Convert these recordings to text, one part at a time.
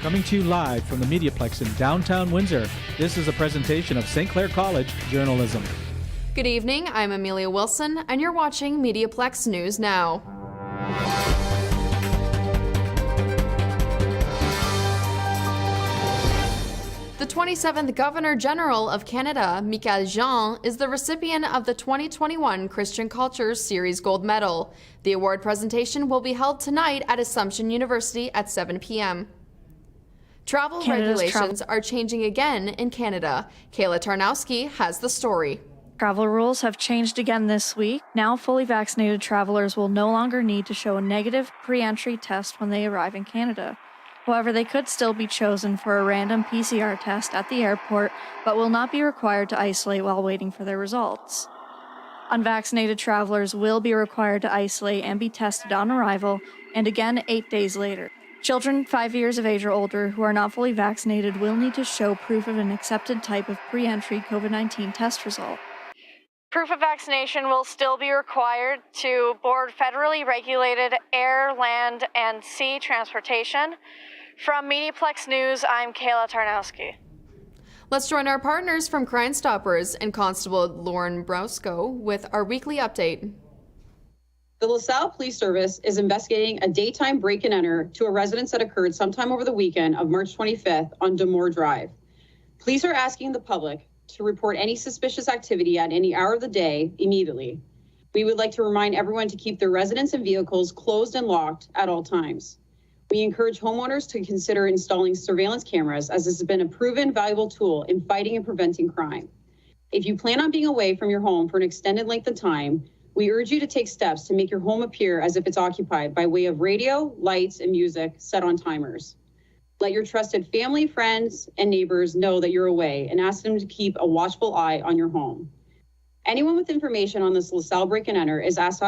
Coming to you live from the MediaPlex in downtown Windsor, this is a presentation of St. Clair College Journalism. Good evening, I'm Amelia Wilson, and you're watching MediaPlex News Now. The 27th Governor General of Canada, Michaëlle Jean, is the recipient of the 2021 Christian Cultures Series Gold Medal. The award presentation will be held tonight at Assumption University at 7 p.m. Travel regulations are changing again in Canada. Kayla Tarnowski has the story. Travel rules have changed again this week. Now, fully vaccinated travelers will no longer need to show a negative pre-entry test when they arrive in Canada. However, they could still be chosen for a random PCR test at the airport, but will not be required to isolate while waiting for their results. Unvaccinated travelers will be required to isolate and be tested on arrival, and again 8 days later. Children 5 years of age or older who are not fully vaccinated will need to show proof of an accepted type of pre-entry COVID-19 test result. Proof of vaccination will still be required to board federally regulated air, land, and sea transportation. From MediaPlex News, I'm Kayla Tarnowski. Let's join our partners from Crime Stoppers and Constable Lauren Brosco with our weekly update. The LaSalle Police Service is investigating a daytime break-and-enter to a residence that occurred sometime over the weekend of March 25th on Demore Drive. Police are asking the public to report any suspicious activity at any hour of the day immediately. We would like to remind everyone to keep their residents and vehicles closed and locked at all times. We encourage homeowners to consider installing surveillance cameras, as this has been a proven valuable tool in fighting and preventing crime. If you plan on being away from your home for an extended length of time, we urge you to take steps to make your home appear as if it's occupied by way of radio, lights, and music set on timers. Let your trusted family, friends, and neighbors know that you're away and ask them to keep a watchful eye on your home. Anyone with information on this LaSalle break-and-enter is asked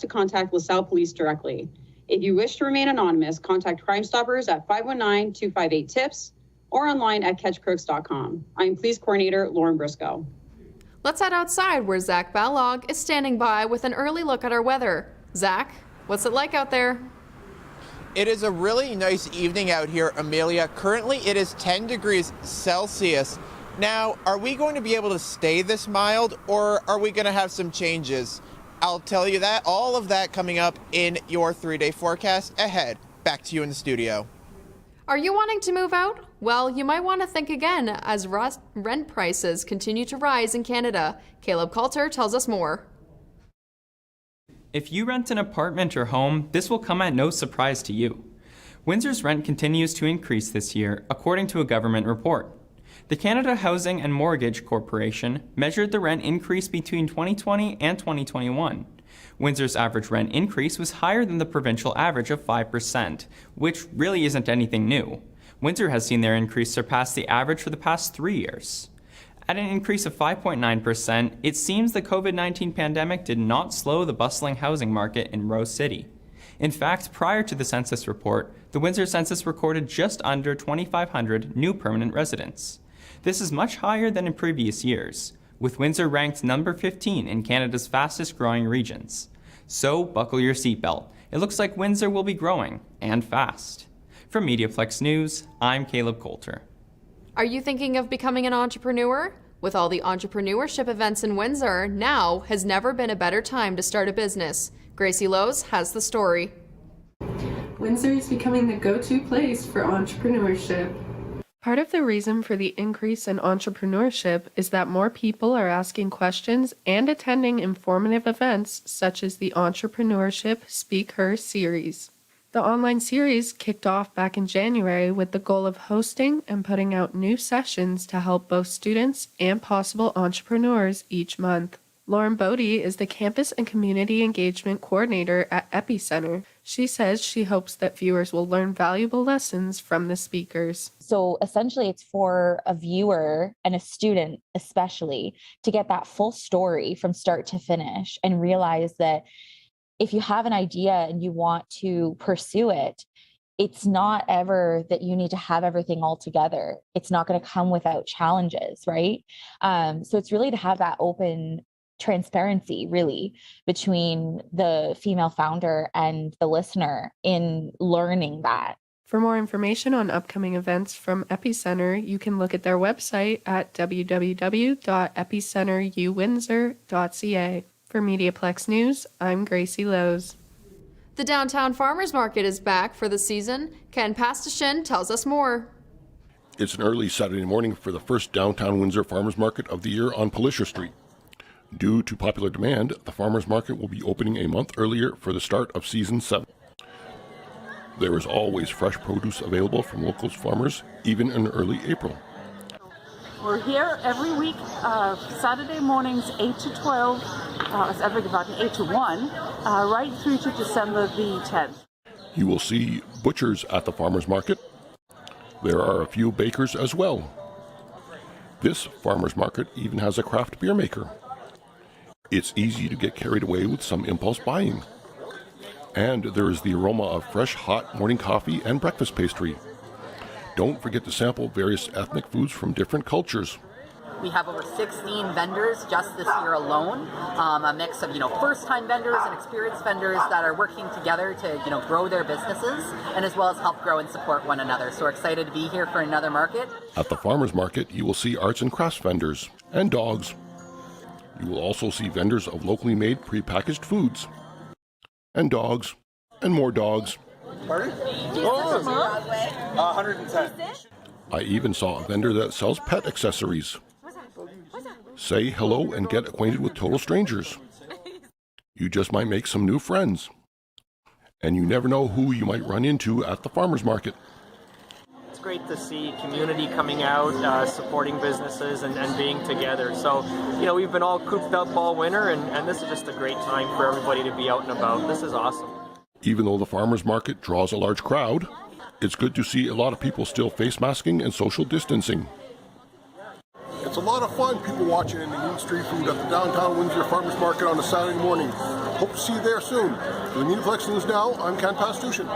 to contact LaSalle Police directly. If you wish to remain anonymous, contact Crime Stoppers at 519-258-TIPS or online at catchcrooks.com. I'm Police Coordinator Lauren Briscoe. Let's head outside where Zach Ballog is standing by with an early look at our weather. Zach, what's it like out there? It is a really nice evening out here, Amelia. Currently, it is 10 degrees Celsius. Now, are we going to be able to stay this mild, or are we going to have some changes? I'll tell you that, all of that coming up in your 3-day forecast ahead. Back to you in the studio. Are you wanting to move out? Well, you might want to think again as rent prices continue to rise in Canada. Caleb Coulter tells us more. If you rent an apartment or home, this will come at no surprise to you. Windsor's rent continues to increase this year, according to a government report. The Canada Housing and Mortgage Corporation measured the rent increase between 2020 and 2021. Windsor's average rent increase was higher than the provincial average of 5%, which really isn't anything new. Windsor has seen their increase surpass the average for the past 3 years. At an increase of 5.9%, it seems the COVID-19 pandemic did not slow the bustling housing market in Rose City. In fact, prior to the census report, the Windsor census recorded just under 2,500 new permanent residents. This is much higher than in previous years, with Windsor ranked number 15 in Canada's fastest growing regions. So buckle your seatbelt. It looks like Windsor will be growing, and fast. From MediaPlex News, I'm Caleb Coulter. Are you thinking of becoming an entrepreneur? With all the entrepreneurship events in Windsor, now has never been a better time to start a business. Gracie Lowe's has the story. Windsor is becoming the go-to place for entrepreneurship. Part of the reason for the increase in entrepreneurship is that more people are asking questions and attending informative events such as the Entrepreneurship Speak Her series. The online series kicked off back in January with the goal of hosting and putting out new sessions to help both students and possible entrepreneurs each month. Lauren Bodie is the Campus and Community Engagement Coordinator at Epicenter. She says she hopes that viewers will learn valuable lessons from the speakers. So essentially it's for a viewer and a student especially to get that full story from start to finish and realize that if you have an idea and you want to pursue it, it's not ever that you need to have everything all together. It's not going to come without challenges, right? So it's really to have that open transparency really between the female founder and the listener in learning that. For more information on upcoming events from Epicenter, you can look at their website at www.epicenteruwindsor.ca. For MediaPlex News, I'm Gracie Lowe's. The downtown farmers market is back for the season. Ken Pastashin tells us more. It's an early Saturday morning for the first downtown Windsor farmers market of the year on Poilievre Street. Due to popular demand, the farmers market will be opening a month earlier for the start of season 7. There is always fresh produce available from local farmers, even in early April. We're here every week, Saturday mornings 8 to 12, about 8 to 1, right through to December the 10th. You will see butchers at the farmers market. There are a few bakers as well. This farmers market even has a craft beer maker. It's easy to get carried away with some impulse buying. And there is the aroma of fresh, hot morning coffee and breakfast pastry. Don't forget to sample various ethnic foods from different cultures. We have over 16 vendors just this year alone, a mix of first-time vendors and experienced vendors that are working together to grow their businesses and as well as help grow and support one another. So we're excited to be here for another market. At the farmers market, you will see arts and crafts vendors and dogs. You will also see vendors of locally made prepackaged foods and dogs and more dogs. Pardon? 110. I even saw a vendor that sells pet accessories. Say hello and get acquainted with total strangers. You just might make some new friends. And you never know who you might run into at the farmers market. It's great to see community coming out, supporting businesses and being together. So, we've been all cooped up all winter and this is just a great time for everybody to be out and about. This is awesome. Even though the farmers market draws a large crowd, it's good to see a lot of people still face masking and social distancing. It's a lot of fun, people watching and eating street food at the downtown Windsor Farmers Market on a Saturday morning. Hope to see you there soon. For the MediaPlex News Now, I'm Ken Pastushin.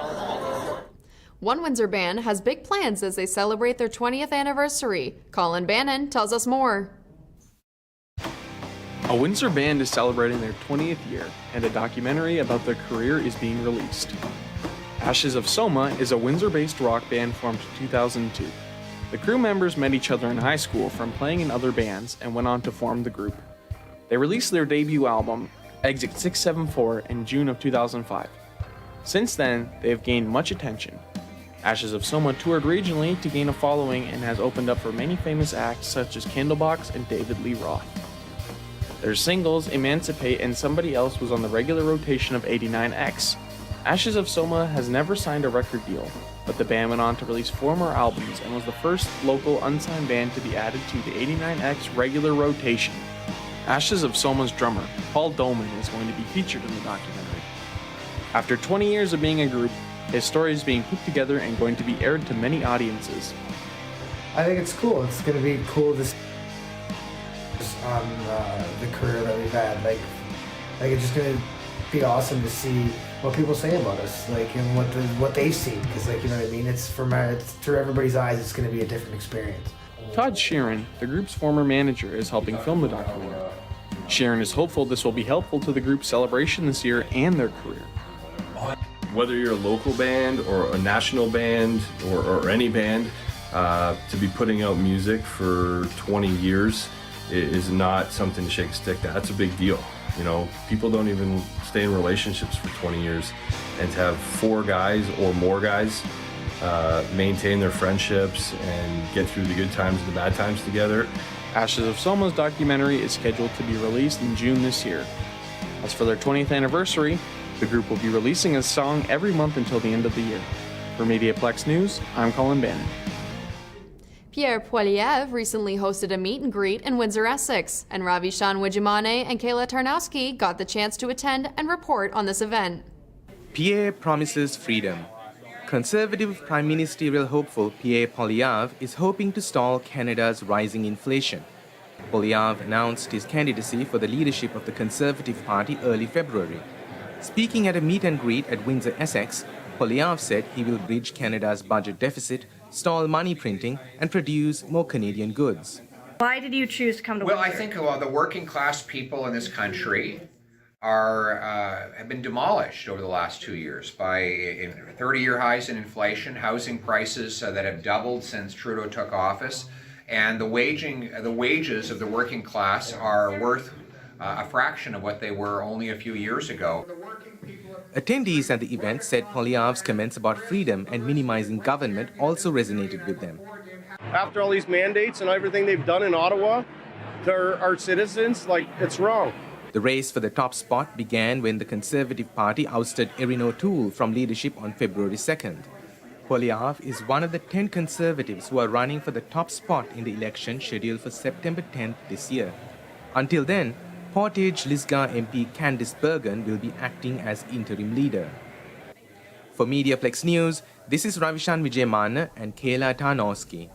One Windsor band has big plans as they celebrate their 20th anniversary. Colin Bannon tells us more. A Windsor band is celebrating their 20th year, and a documentary about their career is being released. Ashes of Soma is a Windsor-based rock band formed in 2002. The crew members met each other in high school from playing in other bands and went on to form the group. They released their debut album, Exit 674, in June of 2005. Since then, they have gained much attention. Ashes of Soma toured regionally to gain a following and has opened up for many famous acts such as Candlebox and David Lee Roth. Their singles, Emancipate and Somebody Else, was on the regular rotation of 89X. Ashes of Soma has never signed a record deal, but the band went on to release 4 more albums and was the first local unsigned band to be added to the 89X regular rotation. Ashes of Soma's drummer, Paul Dolman, is going to be featured in the documentary. After 20 years of being a group, his story is being put together and going to be aired to many audiences. I think it's cool. It's going to be cool to see on the career that we've had. Like it's just going to be awesome to see what people say about us, and what they see, because you know what I mean. It's through everybody's eyes. It's going to be a different experience. Todd Sheeran, the group's former manager, is helping film the documentary. Sheeran is hopeful this will be helpful to the group's celebration this year and their career. Whether you're a local band or a national band or any band, to be putting out music for 20 years is not something to shake a stick at. That's a big deal. People don't even stay in relationships for 20 years, and to have 4 guys or more guys maintain their friendships and get through the good times and the bad times together. Ashes of Soma's documentary is scheduled to be released in June this year. As for their 20th anniversary, the group will be releasing a song every month until the end of the year. For MediaPlex News, I'm Colin Bannon. Pierre Poilievre recently hosted a meet and greet in Windsor, Essex, and Ravi Wijimane and Kayla Tarnowski got the chance to attend and report on this event. Pierre promises freedom. Conservative Prime Ministerial hopeful Pierre Poilievre is hoping to stall Canada's rising inflation. Poilievre announced his candidacy for the leadership of the Conservative Party early February. Speaking at a meet and greet at Windsor, Essex, Poilievre said he will bridge Canada's budget deficit, stall money printing, and produce more Canadian goods. Why did you choose to come to Windsor? Well, I think the working class people in this country have been demolished over the last 2 years by 30-year highs in inflation, housing prices that have doubled since Trudeau took office, and the wages of the working class are worth a fraction of what they were only a few years ago. Attendees at the event said Poilievre's comments about freedom and minimizing government also resonated with them. After all these mandates and everything they've done in Ottawa to our citizens, it's wrong. The race for the top spot began when the Conservative Party ousted Erin O'Toole from leadership on February 2nd. Poilievre is one of the 10 Conservatives who are running for the top spot in the election scheduled for September 10th this year. Until then, Portage-Lisgar MP Candice Bergen will be acting as interim leader. For MediaPlex News, this is Ravishan Vijayamana and Kayla Tarnowski.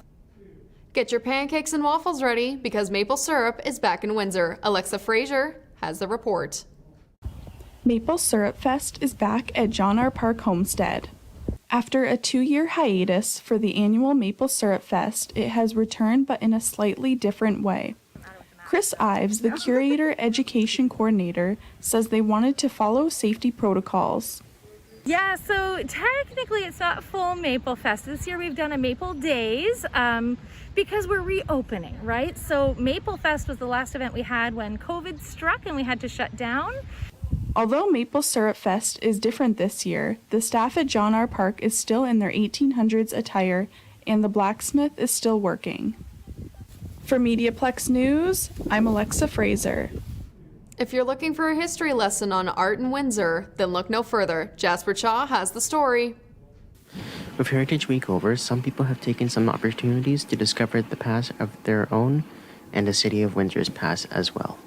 Get your pancakes and waffles ready because maple syrup is back in Windsor. Alexa Frazier has the report. Maple Syrup Fest is back at John R. Park Homestead. After a 2-year hiatus for the annual Maple Syrup Fest, it has returned but in a slightly different way. Chris Ives, the curator education coordinator, says they wanted to follow safety protocols. Yeah, so technically it's not full Maple Fest. This year we've done a Maple Days because we're reopening, right? So Maple Fest was the last event we had when COVID struck and we had to shut down. Although Maple Syrup Fest is different this year, the staff at John R. Park is still in their 1800s attire and the blacksmith is still working. For MediaPlex News, I'm Alexa Fraser. If you're looking for a history lesson on art in Windsor, then look no further. Jasper Chaw has the story. With Heritage Week over, some people have taken some opportunities to discover the past of their own and the city of Windsor's past as well.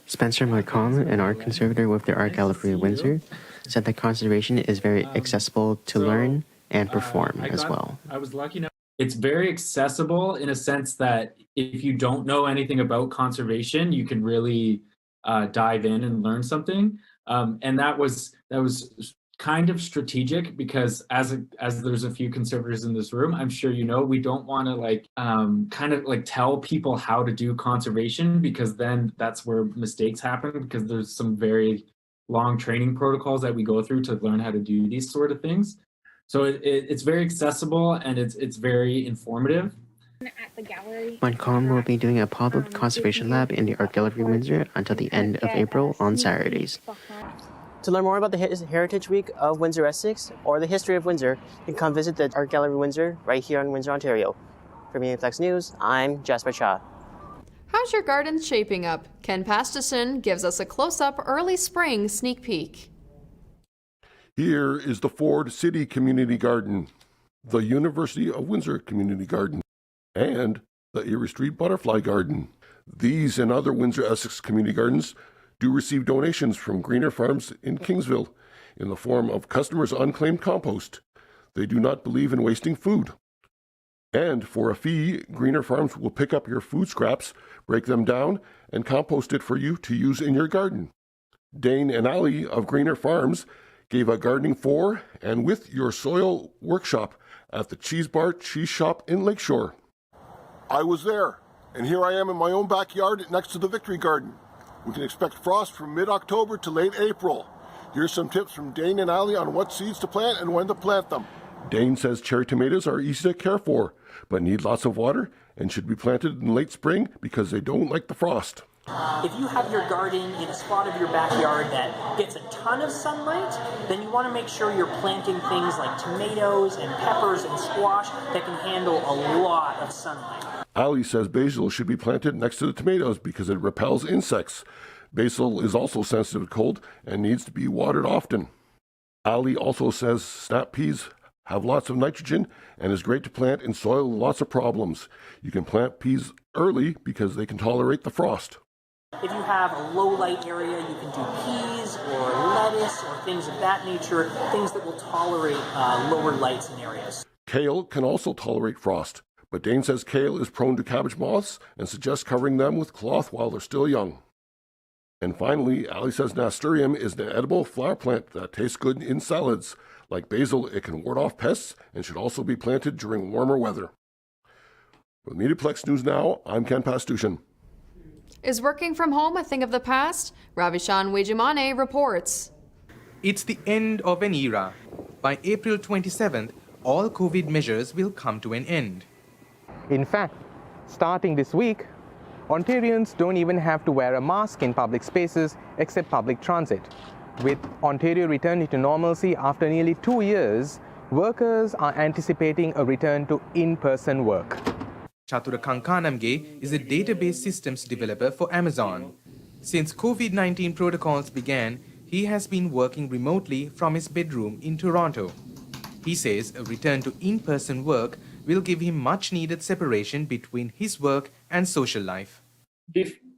Spencer Marcom, an art conservator with the Art Gallery of Windsor, said that conservation is very accessible to learn and perform as well. I was lucky enough. It's very accessible in a sense that if you don't know anything about conservation, you can really dive in and learn something. And that was kind of strategic because as there's a few conservators in this room, I'm sure you know, we don't want to tell people how to do conservation because then that's where mistakes happen because there's some very long training protocols that we go through to learn how to do these sort of things. So it's very accessible and it's very informative. At the gallery. Montcalm will be doing a pop-up conservation lab in the Art Gallery Windsor until the end of April on Saturdays. To learn more about the Heritage Week of Windsor Essex or the history of Windsor, you can come visit the Art Gallery Windsor right here in Windsor, Ontario. For MediaPlex News, I'm Jasper Chaw. How's your garden shaping up? Ken Pasterson gives us a close-up early spring sneak peek. Here is the Ford City Community Garden, the University of Windsor Community Garden, and the Erie Street Butterfly Garden. These and other Windsor Essex community gardens do receive donations from Greener Farms in Kingsville in the form of customers' unclaimed compost. They do not believe in wasting food. And for a fee, Greener Farms will pick up your food scraps, break them down, and compost it for you to use in your garden. Dane and Ali of Greener Farms gave a gardening for and with your soil workshop at the Cheese Bar Cheese Shop in Lakeshore. I was there, and here I am in my own backyard next to the Victory Garden. We can expect frost from mid-October to late April. Here's some tips from Dane and Ali on what seeds to plant and when to plant them. Dane says cherry tomatoes are easy to care for, but need lots of water and should be planted in late spring because they don't like the frost. If you have your garden in a spot of your backyard that gets a ton of sunlight, then you want to make sure you're planting things like tomatoes and peppers and squash that can handle a lot of sunlight. Ali says basil should be planted next to the tomatoes because it repels insects. Basil is also sensitive to cold and needs to be watered often. Ali also says snap peas have lots of nitrogen and is great to plant in soil with lots of problems. You can plant peas early because they can tolerate the frost. If you have a low light area, you can do peas or lettuce or things of that nature, things that will tolerate lower lights in areas. Kale can also tolerate frost, but Dane says kale is prone to cabbage moths and suggests covering them with cloth while they're still young. And finally, Ali says nasturtium is an edible flower plant that tastes good in salads. Like basil, it can ward off pests and should also be planted during warmer weather. For MediaPlex News Now, I'm Ken Pastushin. Is working from home a thing of the past? Ravishan Wejimane reports. It's the end of an era. By April 27th, all COVID measures will come to an end. In fact, starting this week, Ontarians don't even have to wear a mask in public spaces except public transit. With Ontario returning to normalcy after nearly 2 years, workers are anticipating a return to in-person work. Chatura Kankanamge is a database systems developer for Amazon. Since COVID-19 protocols began, he has been working remotely from his bedroom in Toronto. He says a return to in-person work will give him much-needed separation between his work and social life.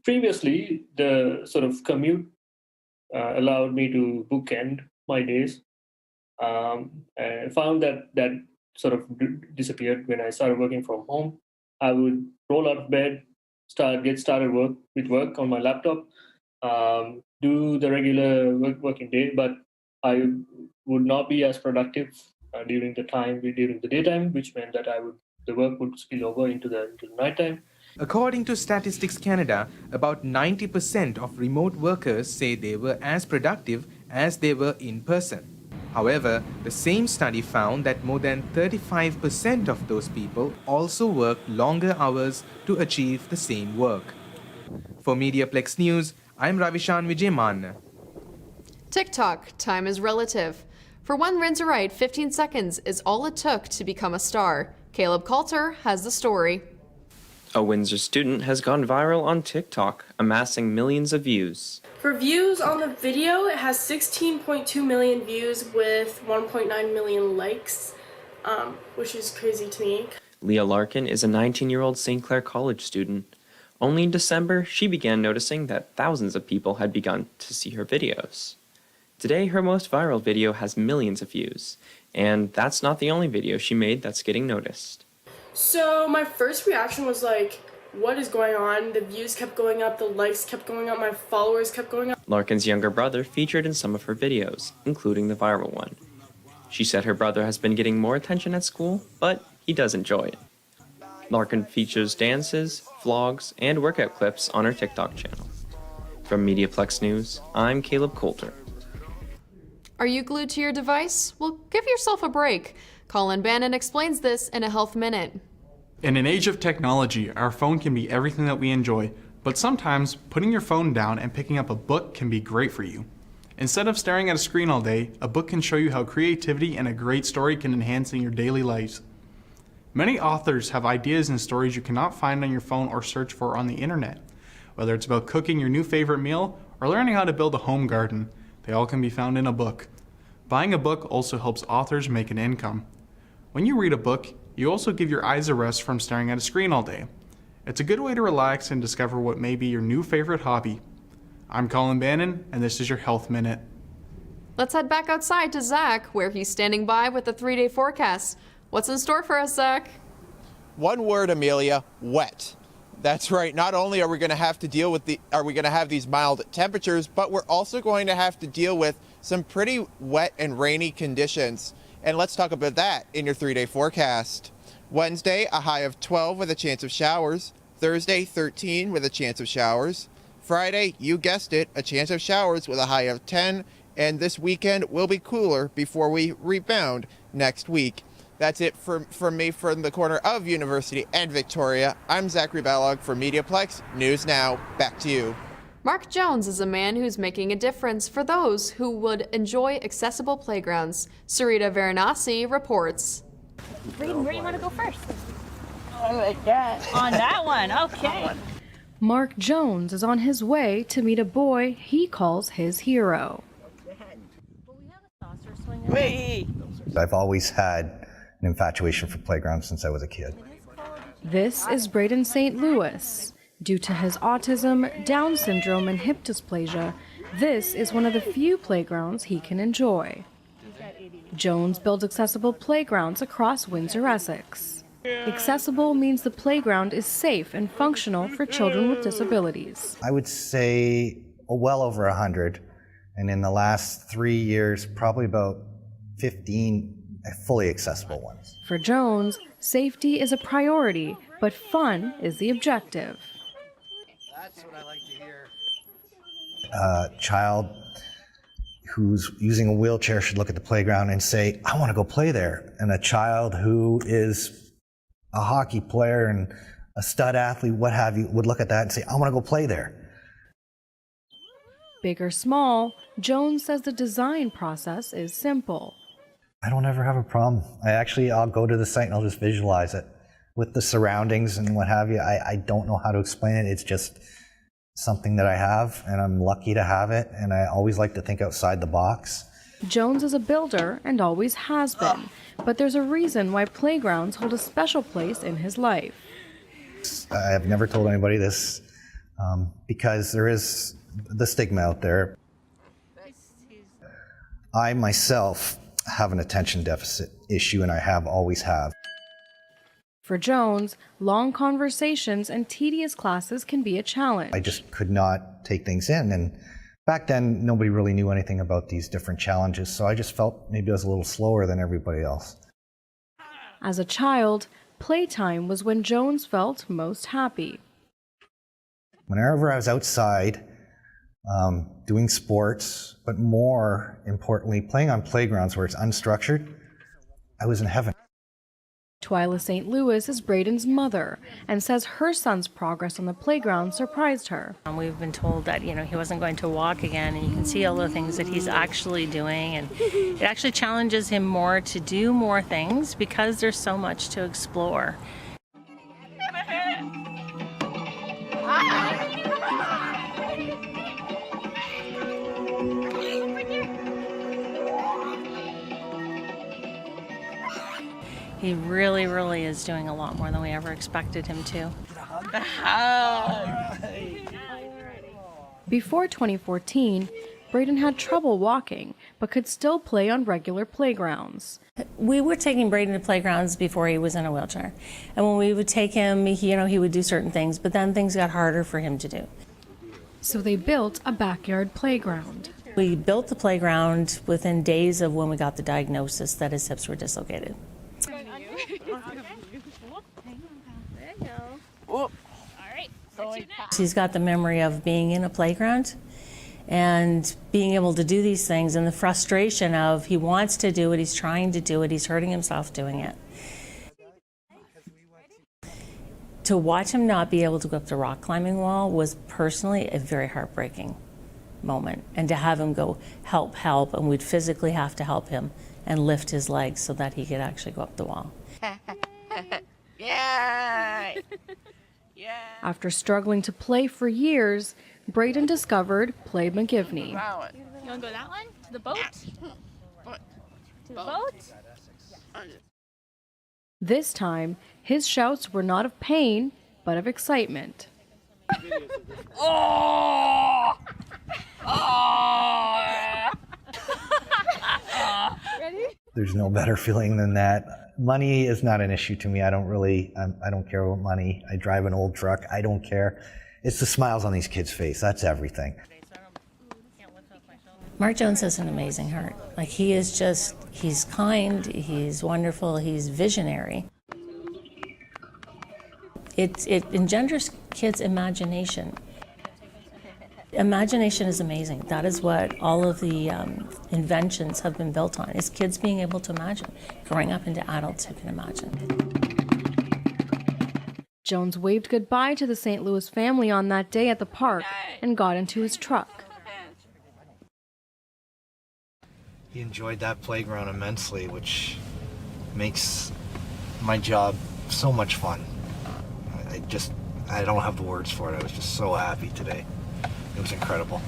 Previously, the sort of commute allowed me to bookend my days. I found that sort of disappeared when I started working from home. I would roll out of bed, get started with work on my laptop, do the regular working day, but I would not be as productive during the daytime, which meant that the work would spill over into the nighttime. According to Statistics Canada, about 90% of remote workers say they were as productive as they were in person. However, the same study found that more than 35% of those people also worked longer hours to achieve the same work. For MediaPlex News, I'm Ravishan Vijayman. TikTok, time is relative. For one Windsorite, 15 seconds is all it took to become a star. Caleb Coulter has the story. A Windsor student has gone viral on TikTok, amassing millions of views. For views on the video, it has 16.2 million views with 1.9 million likes, which is crazy to me. Leah Larkin is a 19-year-old St. Clair College student. Only in December, she began noticing that thousands of people had begun to see her videos. Today, her most viral video has millions of views, and that's not the only video she made that's getting noticed. So my first reaction was like, what is going on? The views kept going up, the likes kept going up, my followers kept going up. Larkin's younger brother featured in some of her videos, including the viral one. She said her brother has been getting more attention at school, but he does enjoy it. Larkin features dances, vlogs, and workout clips on her TikTok channel. From MediaPlex News, I'm Caleb Coulter. Are you glued to your device? Well, give yourself a break. Colin Bannon explains this in a Health Minute. In an age of technology, our phone can be everything that we enjoy, but sometimes putting your phone down and picking up a book can be great for you. Instead of staring at a screen all day, a book can show you how creativity and a great story can enhance in your daily lives. Many authors have ideas and stories you cannot find on your phone or search for on the internet. Whether it's about cooking your new favorite meal or learning how to build a home garden, they all can be found in a book. Buying a book also helps authors make an income. When you read a book, you also give your eyes a rest from staring at a screen all day. It's a good way to relax and discover what may be your new favorite hobby. I'm Colin Bannon, and this is your Health Minute. Let's head back outside to Zach, where he's standing by with the 3-day forecast. What's in store for us, Zach? One word, Amelia: wet. That's right. Not only are we going to have to deal with have these mild temperatures, but we're also going to have to deal with some pretty wet and rainy conditions. And let's talk about that in your 3-day forecast. Wednesday, a high of 12 with a chance of showers. Thursday, 13 with a chance of showers. Friday, you guessed it, a chance of showers with a high of 10. And this weekend will be cooler before we rebound next week. That's it from me from the corner of University and Victoria. I'm Zachary Ballog for MediaPlex News Now. Back to you. Mark Jones is a man who's making a difference for those who would enjoy accessible playgrounds. Sarita Varanasi reports. Reed, where do you want to go first? Like that. On that one, okay. Mark Jones is on his way to meet a boy he calls his hero. Wait. I've always had an infatuation for playgrounds since I was a kid. This is Braden St. Louis. Due to his autism, Down syndrome, and hip dysplasia, this is one of the few playgrounds he can enjoy. Jones builds accessible playgrounds across Windsor, Essex. Accessible means the playground is safe and functional for children with disabilities. I would say well over 100, and in the last 3 years, probably about 15 fully accessible ones. For Jones, safety is a priority, but fun is the objective. That's what I like to hear. A child who's using a wheelchair should look at the playground and say, I want to go play there. And a child who is a hockey player and a stud athlete, what have you, would look at that and say, I want to go play there. Big or small, Jones says the design process is simple. I don't ever have a problem. I'll go to the site and I'll just visualize it with the surroundings and what have you. I don't know how to explain it. It's just something that I have, and I'm lucky to have it, and I always like to think outside the box. Jones is a builder and always has been, but there's a reason why playgrounds hold a special place in his life. I have never told anybody this because there is the stigma out there. I myself have an attention deficit issue, and I have always have. For Jones, long conversations and tedious classes can be a challenge. I just could not take things in, and back then nobody really knew anything about these different challenges, so I just felt maybe I was a little slower than everybody else. As a child, playtime was when Jones felt most happy. Whenever I was outside doing sports, but more importantly, playing on playgrounds where it's unstructured, I was in heaven. Twyla St. Louis is Braden's mother and says her son's progress on the playground surprised her. We've been told that, he wasn't going to walk again, and you can see all the things that he's actually doing, and it actually challenges him more to do more things because there's so much to explore. He really, really is doing a lot more than we ever expected him to. Before 2014, Braden had trouble walking, but could still play on regular playgrounds. We were taking Braden to playgrounds before he was in a wheelchair. And when we would take him, he would do certain things, but then things got harder for him to do. So they built a backyard playground. We built the playground within days of when we got the diagnosis that his hips were dislocated. He's got the memory of being in a playground and being able to do these things, and the frustration of he wants to do it, he's trying to do it, he's hurting himself doing it. To watch him not be able to go up the rock climbing wall was personally a very heartbreaking moment, and to have him go, help, and we'd physically have to help him and lift his legs so that he could actually go up the wall. Yay! After struggling to play for years, Braden discovered Play McGivney. You want to go that one? To the boat? To the boat? This time, his shouts were not of pain, but of excitement. Oh! Oh! Ready? There's no better feeling than that. Money is not an issue to me. I don't care about money. I drive an old truck. I don't care. It's the smiles on these kids' face. That's everything. Mark Jones has an amazing heart. Like, he's kind, he's wonderful, he's visionary. It engenders kids' imagination. Imagination is amazing. That is what all of the inventions have been built on, is kids being able to imagine, growing up into adults who can imagine. Jones waved goodbye to the St. Louis family on that day at the park and got into his truck. He enjoyed that playground immensely, which makes my job so much fun. I don't have the words for it. I was just so happy today. It was incredible.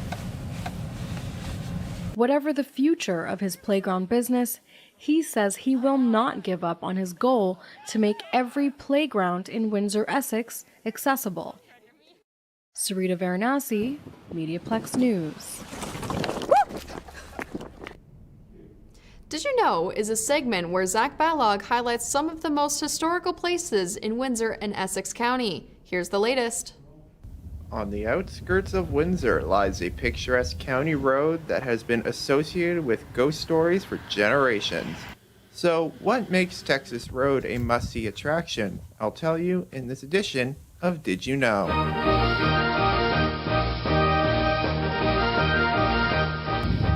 Whatever the future of his playground business, he says he will not give up on his goal to make every playground in Windsor, Essex accessible. Sarita Varanasi, MediaPlex News. Did You Know is a segment where Zach Balog highlights some of the most historical places in Windsor and Essex County. Here's the latest. On the outskirts of Windsor lies a picturesque county road that has been associated with ghost stories for generations. So, what makes Texas Road a must-see attraction? I'll tell you in this edition of Did You Know?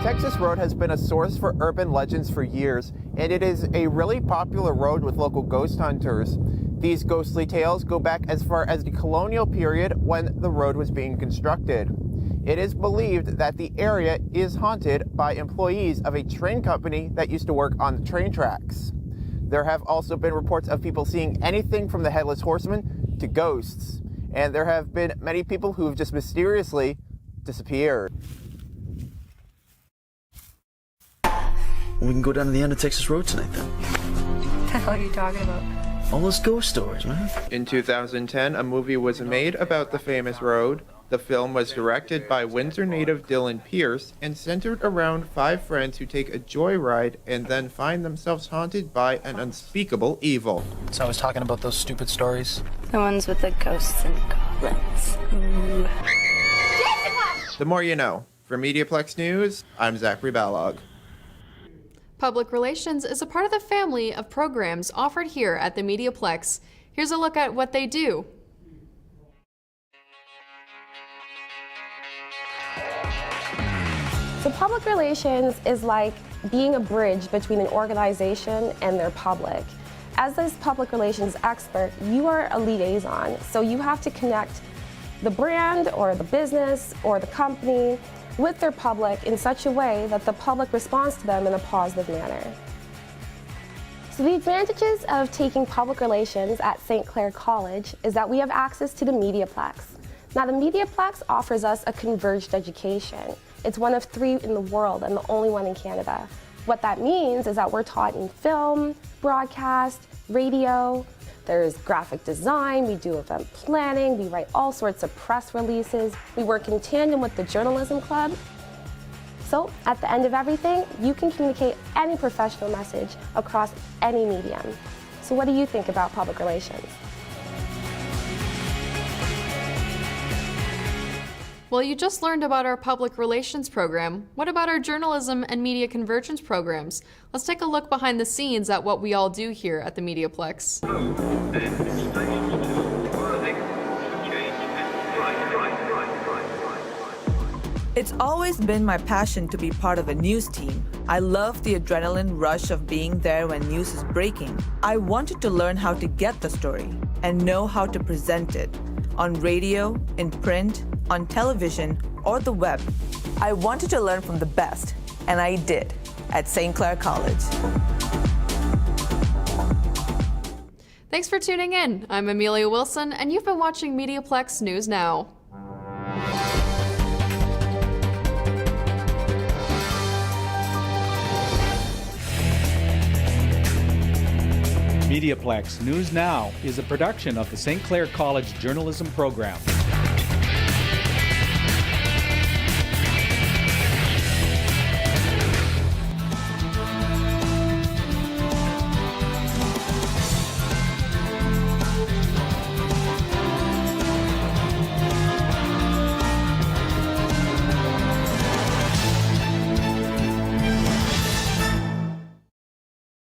Texas Road has been a source for urban legends for years, and it is a really popular road with local ghost hunters. These ghostly tales go back as far as the colonial period when the road was being constructed. It is believed that the area is haunted by employees of a train company that used to work on the train tracks. There have also been reports of people seeing anything from the Headless Horseman to ghosts, and there have been many people who have just mysteriously disappeared. We can go down to the end of Texas Road tonight then. What the hell are you talking about? All those ghost stories, man. In 2010, a movie was made about the famous road. The film was directed by Windsor native Dylan Pierce and centered around 5 friends who take a joyride and then find themselves haunted by an unspeakable evil. So I was talking about those stupid stories? The ones with the ghosts and goblins. Ooh. The more you know. For MediaPlex News, I'm Zachary Ballog. Public relations is a part of the family of programs offered here at the MediaPlex. Here's a look at what they do. So public relations is like being a bridge between an organization and their public. As this public relations expert, you are a liaison, so you have to connect the brand or the business or the company with their public in such a way that the public responds to them in a positive manner. So the advantages of taking public relations at St. Clair College is that we have access to the MediaPlex. Now the MediaPlex offers us a converged education. It's one of 3 in the world and the only one in Canada. What that means is that we're taught in film, broadcast, radio. There's graphic design, we do event planning, we write all sorts of press releases. We work in tandem with the journalism club. So at the end of everything, you can communicate any professional message across any medium. So what do you think about public relations? Well, you just learned about our public relations program. What about our journalism and media convergence programs? Let's take a look behind the scenes at what we all do here at the MediaPlex. It's always been my passion to be part of a news team. I love the adrenaline rush of being there when news is breaking. I wanted to learn how to get the story and know how to present it on radio, in print, on television, or the web. I wanted to learn from the best, and I did at St. Clair College. Thanks for tuning in. I'm Amelia Wilson, and you've been watching MediaPlex News Now. MediaPlex News Now is a production of the St. Clair College Journalism Program.